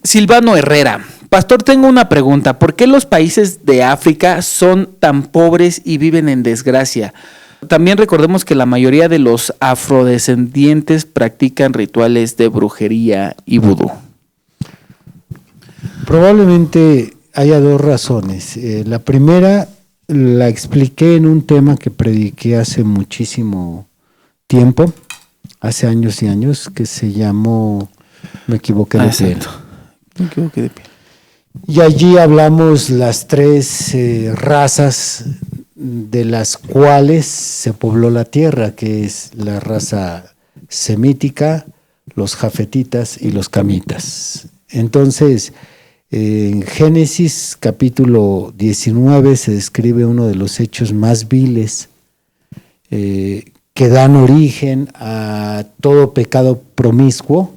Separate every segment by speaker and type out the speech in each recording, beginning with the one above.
Speaker 1: Silvano Herrera. Pastor, tengo una pregunta. ¿Por qué los países de África son tan pobres y viven en desgracia? También recordemos que la mayoría de los afrodescendientes practican rituales de brujería y vudú.
Speaker 2: Probablemente haya dos razones. La primera la expliqué en un tema que prediqué hace muchísimo tiempo, hace años y años, que se llamó Me equivoqué de piel.
Speaker 1: Me equivoqué de piel.
Speaker 2: Y allí hablamos las tres razas de las cuales se pobló la tierra, que es la raza semítica, los jafetitas y los camitas. Entonces, en Génesis capítulo 19 se describe uno de los hechos más viles que dan origen a todo pecado promiscuo.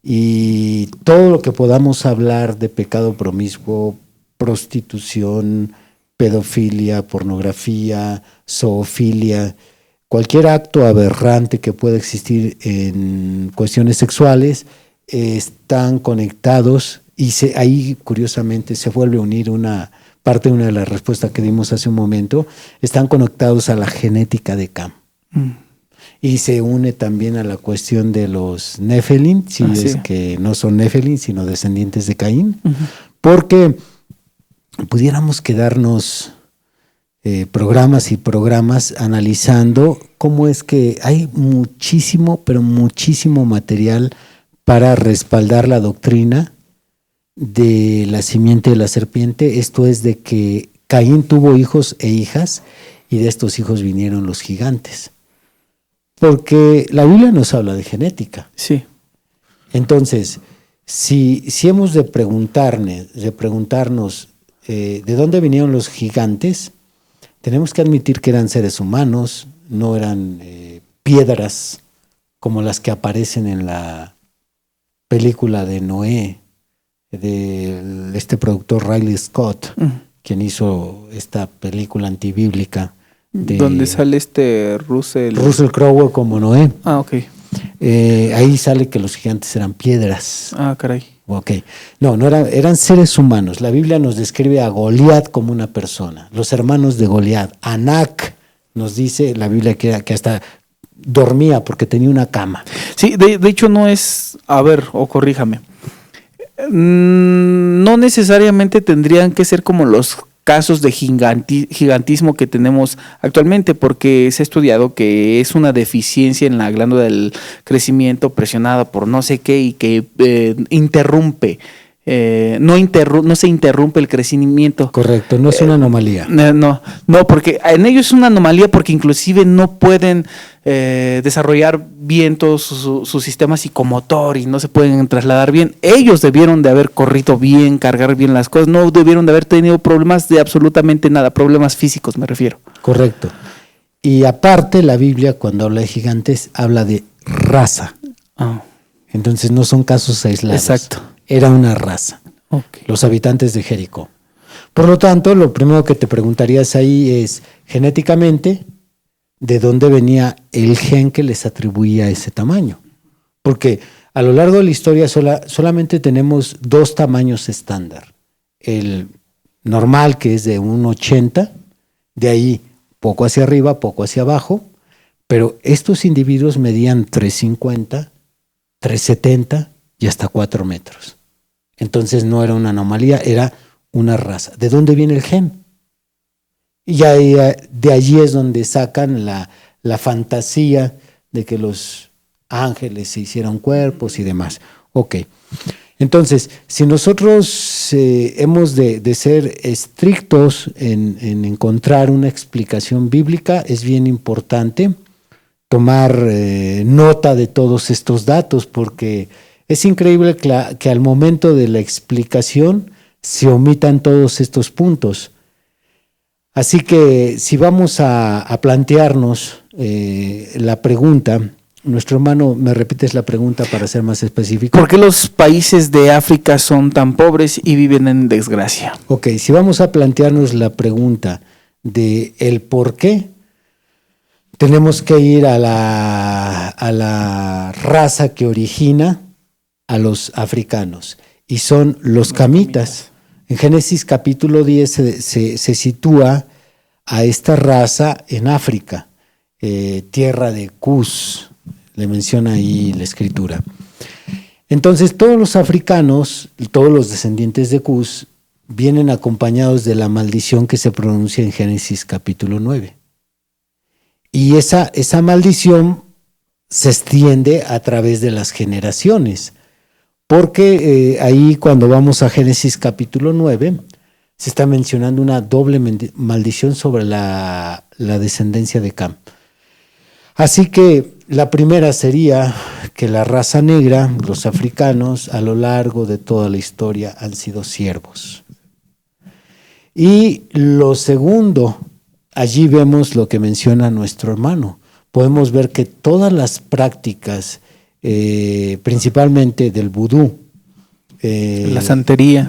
Speaker 2: Y todo lo que podamos hablar de pecado promiscuo, prostitución, pedofilia, pornografía, zoofilia, cualquier acto aberrante que pueda existir en cuestiones sexuales, están conectados y ahí curiosamente se vuelve a unir una parte de una de las respuestas que dimos hace un momento, están conectados a la genética de Cam. Y se une también a la cuestión de los Nefelim, si es que no son Nefelim, sino descendientes de Caín, porque pudiéramos quedarnos programas y programas analizando cómo es que hay muchísimo, pero muchísimo material para respaldar la doctrina de la simiente de la serpiente. Esto es de que Caín tuvo hijos e hijas y de estos hijos vinieron los gigantes. Porque la Biblia nos habla de genética.
Speaker 1: Sí.
Speaker 2: Entonces, si hemos de preguntarnos de dónde vinieron los gigantes, tenemos que admitir que eran seres humanos, no eran piedras como las que aparecen en la película de Noé, de este productor Riley Scott, quien hizo esta película antibíblica.
Speaker 1: Donde sale Russell
Speaker 2: Crowe como Noé.
Speaker 1: Ah, ok.
Speaker 2: Ahí sale que los gigantes eran piedras.
Speaker 1: Ah, caray.
Speaker 2: Ok. No eran seres humanos. La Biblia nos describe a Goliat como una persona. Los hermanos de Goliat. Anak nos dice la Biblia que hasta dormía porque tenía una cama.
Speaker 1: Sí, de hecho no es, o corríjame. No necesariamente tendrían que ser como los casos de gigantismo que tenemos actualmente, porque se ha estudiado que es una deficiencia en la glándula del crecimiento presionada por no sé qué y que interrumpe, no se interrumpe el crecimiento.
Speaker 2: Correcto, no es una anomalía.
Speaker 1: No, porque en ellos es una anomalía porque inclusive no pueden desarrollar bien todo su sistema psicomotor y no se pueden trasladar bien. Ellos debieron de haber corrido bien, cargar bien las cosas, no debieron de haber tenido problemas de absolutamente nada, problemas físicos me refiero.
Speaker 2: Correcto. Y aparte la Biblia cuando habla de gigantes habla de raza. Entonces no son casos aislados.
Speaker 1: Exacto.
Speaker 2: Era una raza, los habitantes de Jericó. Por lo tanto, lo primero que te preguntarías ahí es, genéticamente, ¿de dónde venía el gen que les atribuía ese tamaño? Porque a lo largo de la historia solamente tenemos dos tamaños estándar. El normal, que es de 1,80, de ahí poco hacia arriba, poco hacia abajo, pero estos individuos medían 3,50, 3,70 y hasta 4 metros. Entonces no era una anomalía, era una raza. ¿De dónde viene el gen? Y ya de allí es donde sacan la fantasía de que los ángeles se hicieron cuerpos y demás. Ok. Entonces, si nosotros hemos de ser estrictos en encontrar una explicación bíblica, es bien importante tomar nota de todos estos datos, porque es increíble que al momento de la explicación se omitan todos estos puntos. Así que si vamos a plantearnos la pregunta, nuestro hermano, ¿me repites la pregunta para ser más específico?
Speaker 1: ¿Por qué los países de África son tan pobres y viven en desgracia?
Speaker 2: Ok, si vamos a plantearnos la pregunta de el por qué, tenemos que ir a la raza que origina a los africanos, y son los camitas. En Génesis capítulo 10 se sitúa a esta raza en África, tierra de Cus, le menciona ahí la escritura. Entonces todos los africanos, todos los descendientes de Cus, vienen acompañados de la maldición que se pronuncia en Génesis capítulo 9. Y esa maldición se extiende a través de las generaciones, porque ahí cuando vamos a Génesis capítulo 9, se está mencionando una doble maldición sobre la descendencia de Cam. Así que la primera sería que la raza negra, los africanos, a lo largo de toda la historia han sido siervos. Y lo segundo, allí vemos lo que menciona nuestro hermano. Podemos ver que todas las prácticas, principalmente del vudú,
Speaker 1: la santería,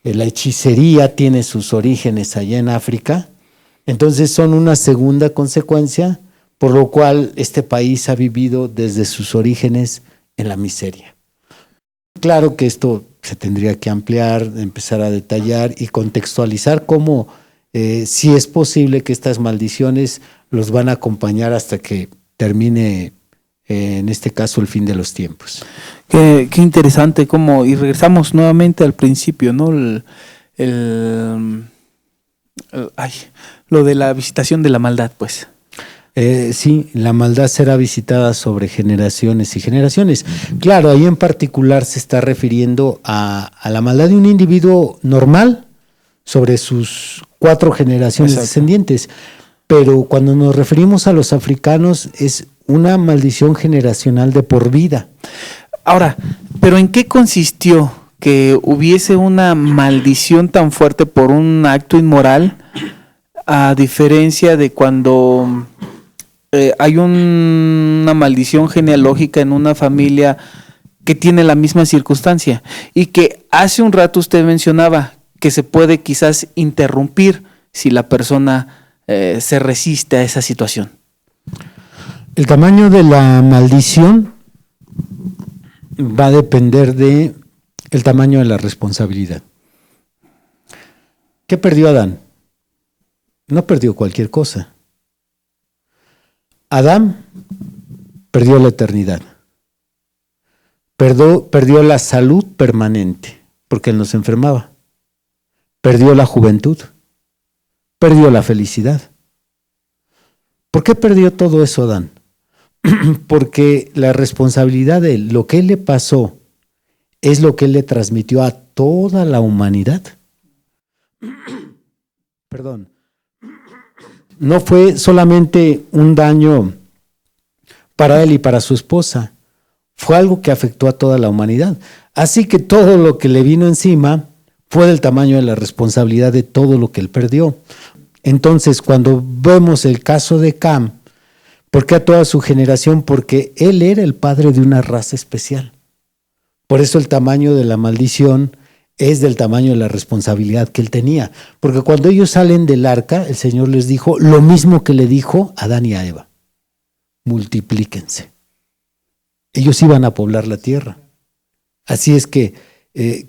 Speaker 2: la hechicería tiene sus orígenes allá en África. Entonces son una segunda consecuencia, por lo cual este país ha vivido desde sus orígenes en la miseria. Claro que esto se tendría que ampliar, empezar a detallar y contextualizar cómo si es posible que estas maldiciones los van a acompañar hasta que termine, en este caso, el fin de los tiempos.
Speaker 1: Qué interesante, como, y regresamos nuevamente al principio, ¿no? Lo de la visitación de la maldad, pues.
Speaker 2: Sí, la maldad será visitada sobre generaciones y generaciones. Claro, ahí en particular se está refiriendo a la maldad de un individuo normal sobre sus 4 generaciones descendientes. Pero cuando nos referimos a los africanos es una maldición generacional de por vida.
Speaker 1: Ahora, ¿pero en qué consistió que hubiese una maldición tan fuerte por un acto inmoral, a diferencia de cuando hay una maldición genealógica en una familia que tiene la misma circunstancia y que hace un rato usted mencionaba que se puede quizás interrumpir si la persona se resiste a esa situación?
Speaker 2: El tamaño de la maldición va a depender de el tamaño de la responsabilidad. ¿Qué perdió Adán? No perdió cualquier cosa. Adán perdió la eternidad. Perdió la salud permanente, porque él no se enfermaba. Perdió la juventud. Perdió la felicidad. ¿Por qué perdió todo eso Adán? Porque la responsabilidad de lo que le pasó es lo que él le transmitió a toda la humanidad. Perdón. No fue solamente un daño para él y para su esposa, fue algo que afectó a toda la humanidad. Así que todo lo que le vino encima fue del tamaño de la responsabilidad de todo lo que él perdió. Entonces, cuando vemos el caso de Cam, ¿por qué a toda su generación? Porque él era el padre de una raza especial. Por eso el tamaño de la maldición es del tamaño de la responsabilidad que él tenía. Porque cuando ellos salen del arca, el Señor les dijo lo mismo que le dijo a Adán y a Eva: multiplíquense. Ellos iban a poblar la tierra. Así es que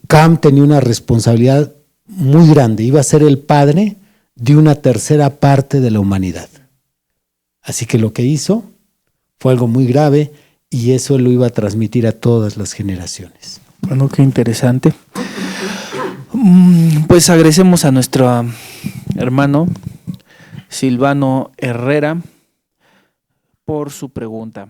Speaker 2: Cam tenía una responsabilidad muy grande. Iba a ser el padre de una tercera parte de la humanidad. Así que lo que hizo fue algo muy grave y eso lo iba a transmitir a todas las generaciones.
Speaker 1: Bueno, qué interesante. Pues agradecemos a nuestro hermano Silvano Herrera por su pregunta.